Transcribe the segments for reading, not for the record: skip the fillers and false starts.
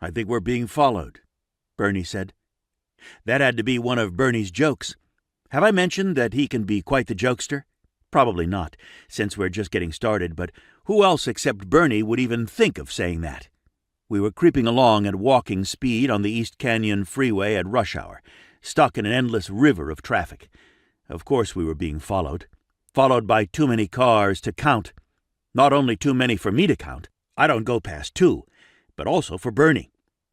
"I think we're being followed," Bernie said. That had to be one of Bernie's jokes. Have I mentioned that he can be quite the jokester? Probably not, since we're just getting started, but who else except Bernie would even think of saying that? We were creeping along at walking speed on the East Canyon Freeway at rush hour, stuck in an endless river of traffic. Of course we were being followed by too many cars to count. Not only too many for me to count, I don't go past 2, but also for Bernie.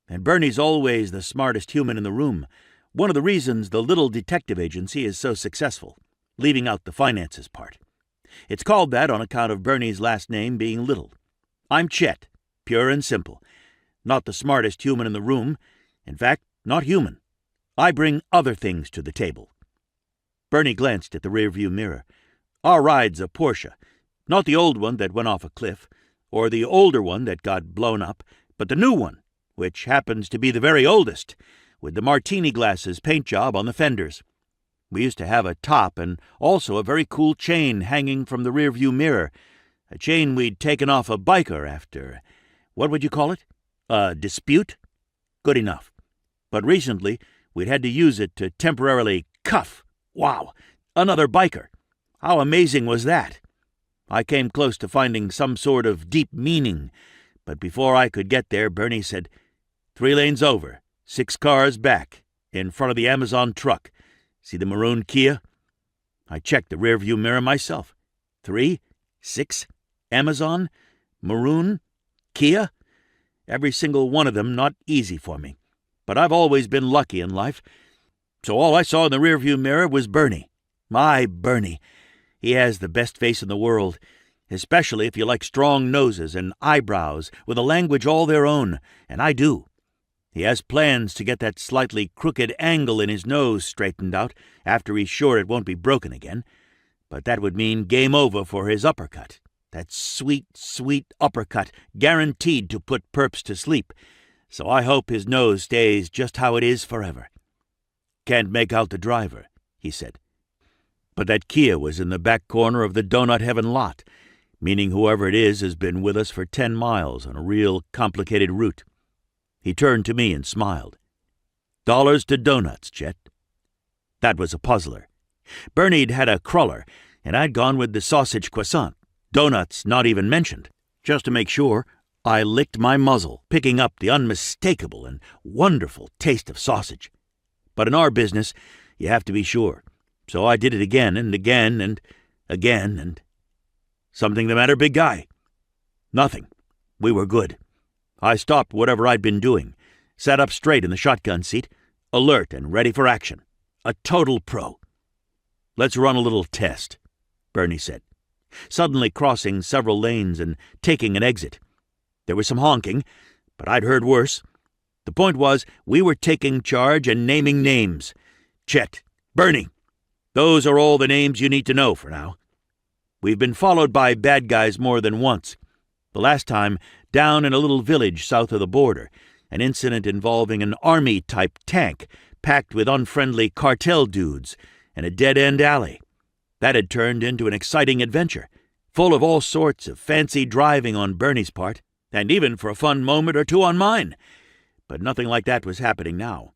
And Bernie's always the smartest human in the room. One of the reasons the little detective agency is so successful, leaving out the finances part. It's called that on account of Bernie's last name being Little. I'm Chet, pure and simple. Not the smartest human in the room. In fact, not human. I bring other things to the table. Bernie glanced at the rearview mirror. Our ride's a Porsche. Not the old one that went off a cliff, or the older one that got blown up, but the new one, which happens to be the very oldest, with the martini glasses paint job on the fenders. We used to have a top and also a very cool chain hanging from the rearview mirror, a chain we'd taken off a biker after, what would you call it? A dispute? Good enough. But recently, we'd had to use it to temporarily cuff. Wow! Another biker. How amazing was that? I came close to finding some sort of deep meaning, but before I could get there, Bernie said, 3 lanes over, 6 cars back, in front of the Amazon truck. See the maroon Kia? I checked the rearview mirror myself. 3, 6, Amazon, maroon, Kia? Every single one of them not easy for me. But I've always been lucky in life. So all I saw in the rearview mirror was Bernie. My Bernie. He has the best face in the world, especially if you like strong noses and eyebrows with a language all their own, and I do. He has plans to get that slightly crooked angle in his nose straightened out after he's sure it won't be broken again. But that would mean game over for his uppercut. That sweet, sweet uppercut, guaranteed to put perps to sleep. So I hope his nose stays just how it is forever. Can't make out the driver, he said. But that Kia was in the back corner of the Donut Heaven lot, meaning whoever it is has been with us for 10 miles on a real complicated route. He turned to me and smiled. $1 to donuts, Chet. That was a puzzler. Bernie'd had a cruller, and I'd gone with the sausage croissant, donuts not even mentioned. Just to make sure, I licked my muzzle, picking up the unmistakable and wonderful taste of sausage. But in our business, you have to be sure. So I did it again and again and again and... Something the matter, big guy? Nothing. We were good. I stopped whatever I'd been doing, sat up straight in the shotgun seat, alert and ready for action. A total pro. Let's run a little test, Bernie said, suddenly crossing several lanes and taking an exit. There was some honking, but I'd heard worse. The point was, we were taking charge and naming names. Chet, Bernie. Those are all the names you need to know for now. We've been followed by bad guys more than once. The last time, down in a little village south of the border, an incident involving an army-type tank packed with unfriendly cartel dudes and a dead-end alley. That had turned into an exciting adventure, full of all sorts of fancy driving on Bernie's part, and even for a fun moment or two on mine. But nothing like that was happening now.